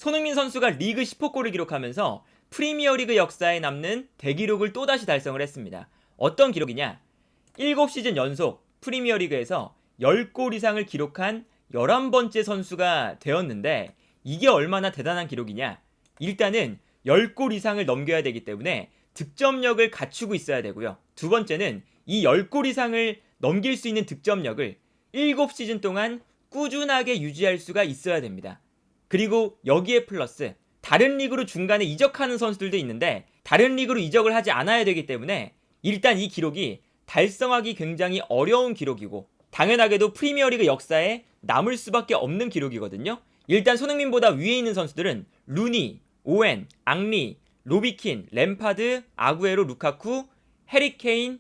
손흥민 선수가 리그 10호 골을 기록하면서 프리미어리그 역사에 남는 대기록을 또다시 달성을 했습니다. 어떤 기록이냐? 7시즌 연속 프리미어리그에서 10골 이상을 기록한 11번째 선수가 되었는데 이게 얼마나 대단한 기록이냐? 일단은 10골 이상을 넘겨야 되기 때문에 득점력을 갖추고 있어야 되고요. 두 번째는 이 10골 이상을 넘길 수 있는 득점력을 7시즌 동안 꾸준하게 유지할 수가 있어야 됩니다. 그리고 여기에 플러스 다른 리그로 중간에 이적하는 선수들도 있는데 다른 리그로 이적을 하지 않아야 되기 때문에 일단 이 기록이 달성하기 굉장히 어려운 기록이고 당연하게도 프리미어리그 역사에 남을 수밖에 없는 기록이거든요. 일단 손흥민보다 위에 있는 선수들은 루니, 오웬, 앙리, 로비킨, 램파드, 아구에로, 루카쿠, 해리케인,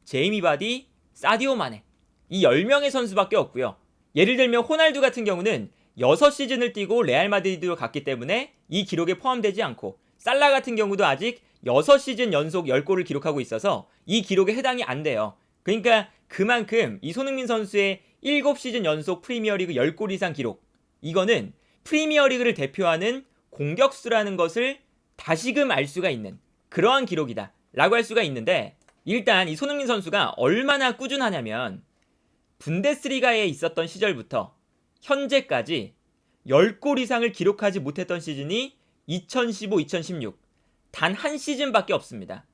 제이미 바디, 사디오 마네 이 10명의 선수밖에 없고요. 예를 들면 호날두 같은 경우는 6시즌을 뛰고 레알 마드리드로 갔기 때문에 이 기록에 포함되지 않고 살라 같은 경우도 아직 6시즌 연속 10골을 기록하고 있어서 이 기록에 해당이 안 돼요. 그러니까 그만큼 이 손흥민 선수의 7시즌 연속 프리미어리그 10골 이상 기록 이거는 프리미어리그를 대표하는 공격수라는 것을 다시금 알 수가 있는 그러한 기록이다 라고 할 수가 있는데 일단 이 손흥민 선수가 얼마나 꾸준하냐면 분데스리가에 있었던 시절부터 현재까지 10골 이상을 기록하지 못했던 시즌이 2015-2016 단 한 시즌밖에 없습니다.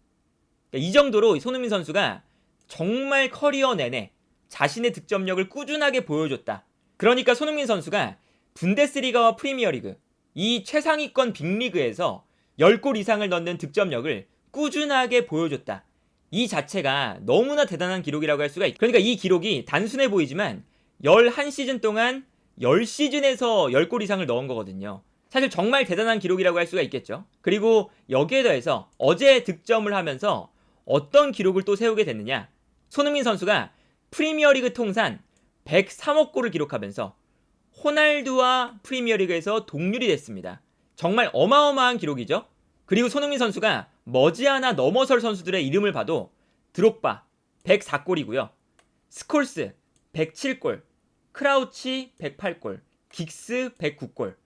이 정도로 손흥민 선수가 정말 커리어 내내 자신의 득점력을 꾸준하게 보여줬다. 그러니까 손흥민 선수가 분데스리가와 프리미어리그 이 최상위권 빅리그에서 10골 이상을 넣는 득점력을 꾸준하게 보여줬다. 이 자체가 너무나 대단한 기록이라고 할 수가 있다. 그러니까 이 기록이 단순해 보이지만 11시즌 동안 10시즌에서 10골 이상을 넣은 거거든요. 사실 정말 대단한 기록이라고 할 수가 있겠죠. 그리고 여기에 더해서 어제 득점을 하면서 어떤 기록을 또 세우게 됐느냐. 손흥민 선수가 프리미어리그 통산 103억 골을 기록하면서 호날두와 프리미어리그에서 동률이 됐습니다. 정말 어마어마한 기록이죠. 그리고 손흥민 선수가 머지않아 넘어설 선수들의 이름을 봐도 드록바 104골이고요. 스콜스 107골, 크라우치 108골, 긱스 109골,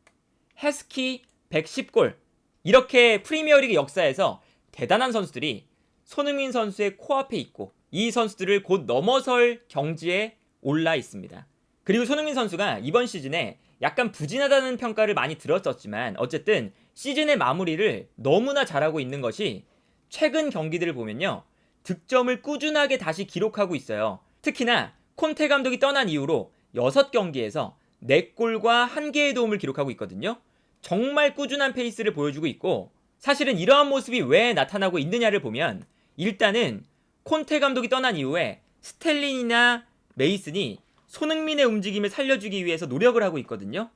해스키 110골 이렇게 프리미어리그 역사에서 대단한 선수들이 손흥민 선수의 코앞에 있고 이 선수들을 곧 넘어설 경지에 올라 있습니다. 그리고 손흥민 선수가 이번 시즌에 약간 부진하다는 평가를 많이 들었었지만 어쨌든 시즌의 마무리를 너무나 잘하고 있는 것이 최근 경기들을 보면요. 득점을 꾸준하게 다시 기록하고 있어요. 특히나 콘테 감독이 떠난 이후로 6경기에서 4골과 1개의 도움을 기록하고 있거든요. 정말 꾸준한 페이스를 보여주고 있고 사실은 이러한 모습이 왜 나타나고 있느냐를 보면 일단은 콘테 감독이 떠난 이후에 스텔린이나 메이슨이 손흥민의 움직임을 살려주기 위해서 노력을 하고 있거든요.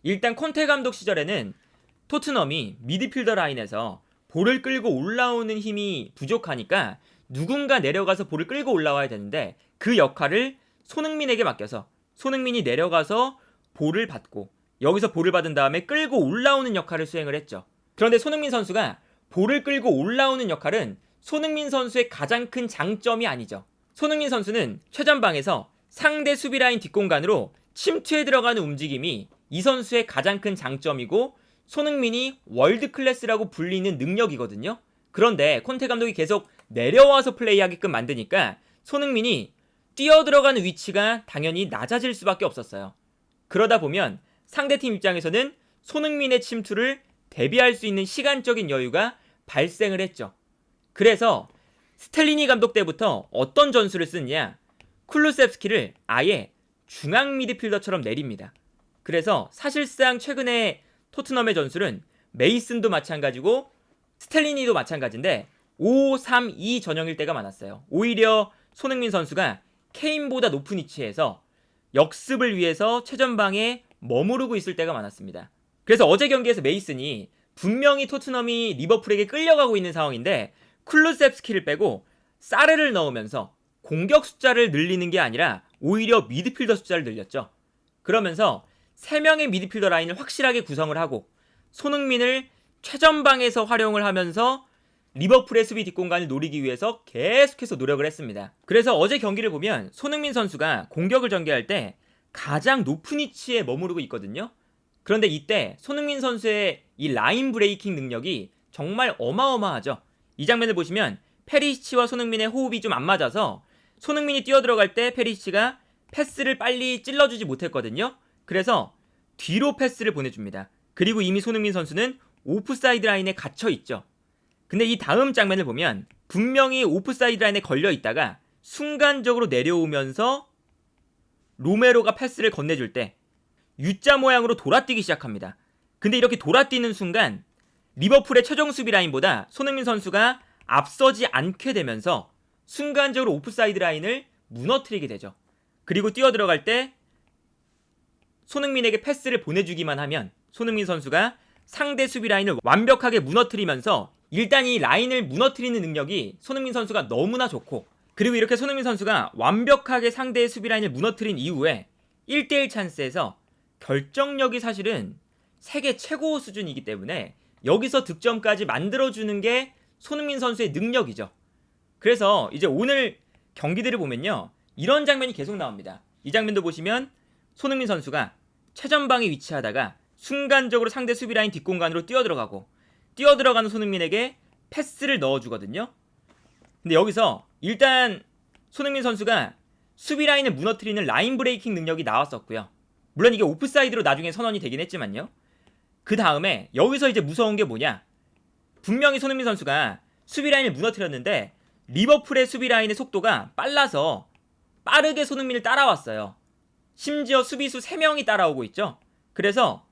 일단 콘테 감독 시절에는 토트넘이 미드필더 라인에서 볼을 끌고 올라오는 힘이 부족하니까 누군가 내려가서 볼을 끌고 올라와야 되는데 그 역할을 손흥민에게 맡겨서 손흥민이 내려가서 볼을 받고 여기서 볼을 받은 다음에 끌고 올라오는 역할을 수행을 했죠. 그런데 손흥민 선수가 볼을 끌고 올라오는 역할은 손흥민 선수의 가장 큰 장점이 아니죠. 손흥민 선수는 최전방에서 상대 수비라인 뒷공간으로 침투해 들어가는 움직임이 이 선수의 가장 큰 장점이고 손흥민이 월드클래스라고 불리는 능력이거든요. 그런데 콘테 감독이 계속 내려와서 플레이하게끔 만드니까 손흥민이 뛰어들어가는 위치가 당연히 낮아질 수밖에 없었어요. 그러다 보면 상대팀 입장에서는 손흥민의 침투를 대비할 수 있는 시간적인 여유가 발생을 했죠. 그래서 스텔리니 감독 때부터 어떤 전술을 쓰느냐, 쿨루셉스키를 아예 중앙 미드필더처럼 내립니다. 그래서 사실상 최근에 토트넘의 전술은 메이슨도 마찬가지고 스텔리니도 마찬가지인데 5-3-2 전형일 때가 많았어요. 오히려 손흥민 선수가 케인보다 높은 위치에서 역습을 위해서 최전방에 머무르고 있을 때가 많았습니다. 그래서 어제 경기에서 메이슨이 분명히 토트넘이 리버풀에게 끌려가고 있는 상황인데 쿨루셉스키를 빼고 사르를 넣으면서 공격 숫자를 늘리는 게 아니라 오히려 미드필더 숫자를 늘렸죠. 그러면서 3명의 미드필더 라인을 확실하게 구성을 하고 손흥민을 최전방에서 활용을 하면서 리버풀의 수비 뒷공간을 노리기 위해서 계속해서 노력을 했습니다. 그래서 어제 경기를 보면 손흥민 선수가 공격을 전개할 때 가장 높은 위치에 머무르고 있거든요. 그런데 이때 손흥민 선수의 이 라인 브레이킹 능력이 정말 어마어마하죠. 이 장면을 보시면 페리시치와 손흥민의 호흡이 좀 안 맞아서 손흥민이 뛰어들어갈 때 페리시치가 패스를 빨리 찔러주지 못했거든요. 그래서 뒤로 패스를 보내줍니다. 그리고 이미 손흥민 선수는 오프사이드 라인에 갇혀 있죠. 근데 이 다음 장면을 보면 분명히 오프사이드 라인에 걸려 있다가 순간적으로 내려오면서 로메로가 패스를 건네줄 때 U자 모양으로 돌아뛰기 시작합니다. 근데 이렇게 돌아뛰는 순간 리버풀의 최종 수비 라인보다 손흥민 선수가 앞서지 않게 되면서 순간적으로 오프사이드 라인을 무너뜨리게 되죠. 그리고 뛰어들어갈 때 손흥민에게 패스를 보내주기만 하면 손흥민 선수가 상대 수비 라인을 완벽하게 무너뜨리면서 일단 이 라인을 무너뜨리는 능력이 손흥민 선수가 너무나 좋고, 그리고 이렇게 손흥민 선수가 완벽하게 상대의 수비 라인을 무너뜨린 이후에 1대1 찬스에서 결정력이 사실은 세계 최고 수준이기 때문에 여기서 득점까지 만들어주는 게 손흥민 선수의 능력이죠. 그래서 이제 오늘 경기들을 보면요, 이런 장면이 계속 나옵니다. 이 장면도 보시면 손흥민 선수가 최전방에 위치하다가 순간적으로 상대 수비 라인 뒷공간으로 뛰어들어가고, 뛰어들어가는 손흥민에게 패스를 넣어주거든요. 근데 여기서 일단 손흥민 선수가 수비 라인을 무너뜨리는 라인 브레이킹 능력이 나왔었고요. 물론 이게 오프사이드로 나중에 선언이 되긴 했지만요. 그 다음에 여기서 이제 무서운 게 뭐냐, 분명히 손흥민 선수가 수비 라인을 무너뜨렸는데 리버풀의 수비 라인의 속도가 빨라서 빠르게 손흥민을 따라왔어요. 심지어 수비수 3명이 따라오고 있죠. 그래서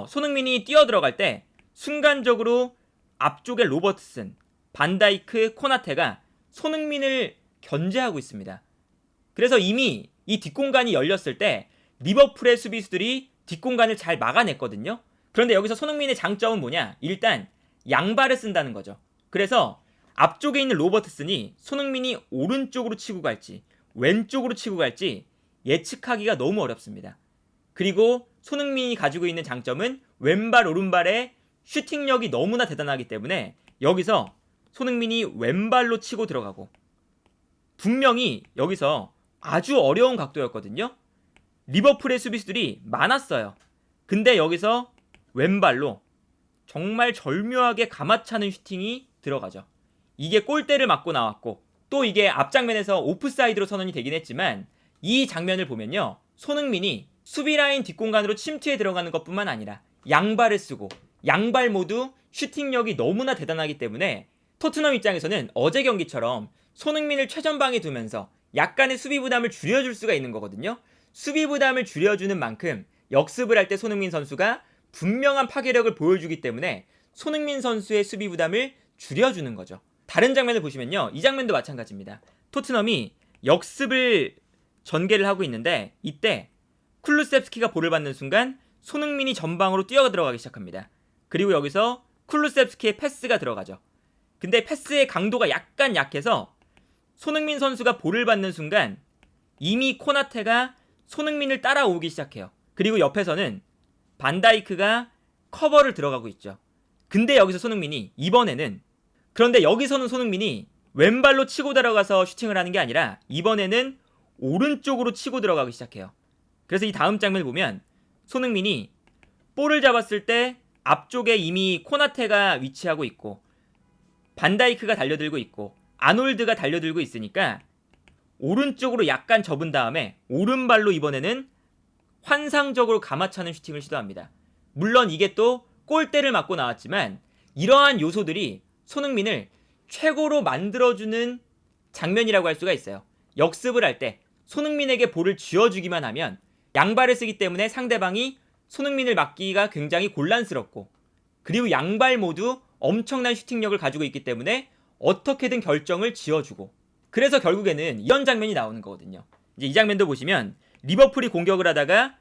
손흥민이 뛰어들어갈 때 순간적으로 앞쪽에 로버트슨, 반다이크, 코나테가 손흥민을 견제하고 있습니다. 그래서 이미 이 뒷공간이 열렸을 때 리버풀의 수비수들이 뒷공간을 잘 막아냈거든요. 그런데 여기서 손흥민의 장점은 뭐냐, 일단 양발을 쓴다는 거죠. 그래서 앞쪽에 있는 로버트슨이 손흥민이 오른쪽으로 치고 갈지 왼쪽으로 치고 갈지 예측하기가 너무 어렵습니다. 그리고 손흥민이 가지고 있는 장점은 왼발 오른발의 슈팅력이 너무나 대단하기 때문에 여기서 손흥민이 왼발로 치고 들어가고, 분명히 여기서 아주 어려운 각도였거든요. 리버풀의 수비수들이 많았어요. 근데 여기서 왼발로 정말 절묘하게 감아차는 슈팅이 들어가죠. 이게 골대를 맞고 나왔고, 또 이게 앞장면에서 오프사이드로 선언이 되긴 했지만 이 장면을 보면요, 손흥민이 수비 라인 뒷공간으로 침투해 들어가는 것뿐만 아니라 양발을 쓰고 양발 모두 슈팅력이 너무나 대단하기 때문에 토트넘 입장에서는 어제 경기처럼 손흥민을 최전방에 두면서 약간의 수비 부담을 줄여줄 수가 있는 거거든요. 수비 부담을 줄여주는 만큼 역습을 할 때 손흥민 선수가 분명한 파괴력을 보여주기 때문에 손흥민 선수의 수비 부담을 줄여주는 거죠. 다른 장면을 보시면요, 이 장면도 마찬가지입니다. 토트넘이 역습을 전개를 하고 있는데 이때 쿨루셉스키가 볼을 받는 순간 손흥민이 전방으로 뛰어 들어가기 시작합니다. 그리고 여기서 쿨루셉스키의 패스가 들어가죠. 근데 패스의 강도가 약간 약해서 손흥민 선수가 볼을 받는 순간 이미 코나테가 손흥민을 따라오기 시작해요. 그리고 옆에서는 반다이크가 커버를 들어가고 있죠. 근데 여기서 손흥민이 그런데 여기서는 손흥민이 왼발로 치고 들어가서 슈팅을 하는 게 아니라 이번에는 오른쪽으로 치고 들어가기 시작해요. 그래서 이 다음 장면을 보면 손흥민이 볼을 잡았을 때 앞쪽에 이미 코나테가 위치하고 있고 반다이크가 달려들고 있고 아놀드가 달려들고 있으니까 오른쪽으로 약간 접은 다음에 오른발로 이번에는 환상적으로 감아차는 슈팅을 시도합니다. 물론 이게 또 골대를 맞고 나왔지만 이러한 요소들이 손흥민을 최고로 만들어주는 장면이라고 할 수가 있어요. 역습을 할 때 손흥민에게 볼을 쥐어주기만 하면 양발을 쓰기 때문에 상대방이 손흥민을 막기가 굉장히 곤란스럽고, 그리고 양발 모두 엄청난 슈팅력을 가지고 있기 때문에 어떻게든 결정을 지어주고, 그래서 결국에는 이런 장면이 나오는 거거든요. 이제 이 장면도 보시면 리버풀이 공격을 하다가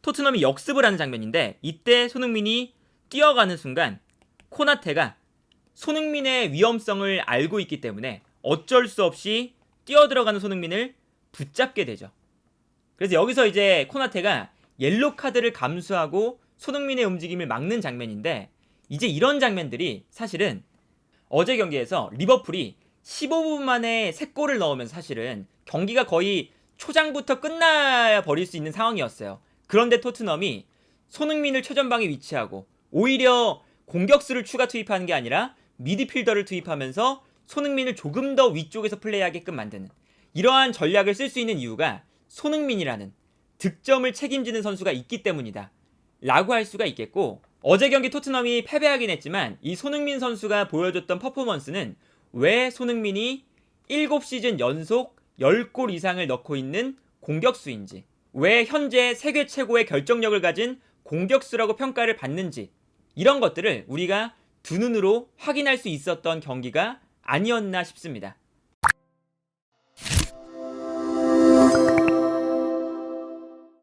토트넘이 역습을 하는 장면인데 이때 손흥민이 뛰어가는 순간 코나테가 손흥민의 위험성을 알고 있기 때문에 어쩔 수 없이 뛰어들어가는 손흥민을 붙잡게 되죠. 그래서 여기서 이제 코나테가 옐로 카드를 감수하고 손흥민의 움직임을 막는 장면인데, 이제 이런 장면들이 사실은 어제 경기에서 리버풀이 15분 만에 3골을 넣으면서 사실은 경기가 거의 초장부터 끝나 버릴 수 있는 상황이었어요. 그런데 토트넘이 손흥민을 최전방에 위치하고 오히려 공격수를 추가 투입하는 게 아니라 미드필더를 투입하면서 손흥민을 조금 더 위쪽에서 플레이하게끔 만드는 이러한 전략을 쓸 수 있는 이유가 손흥민이라는 득점을 책임지는 선수가 있기 때문이다 라고 할 수가 있겠고, 어제 경기 토트넘이 패배하긴 했지만 이 손흥민 선수가 보여줬던 퍼포먼스는 왜 손흥민이 7시즌 연속 10골 이상을 넣고 있는 공격수인지, 왜 현재 세계 최고의 결정력을 가진 공격수라고 평가를 받는지, 이런 것들을 우리가 두 눈으로 확인할 수 있었던 경기가 아니었나 싶습니다.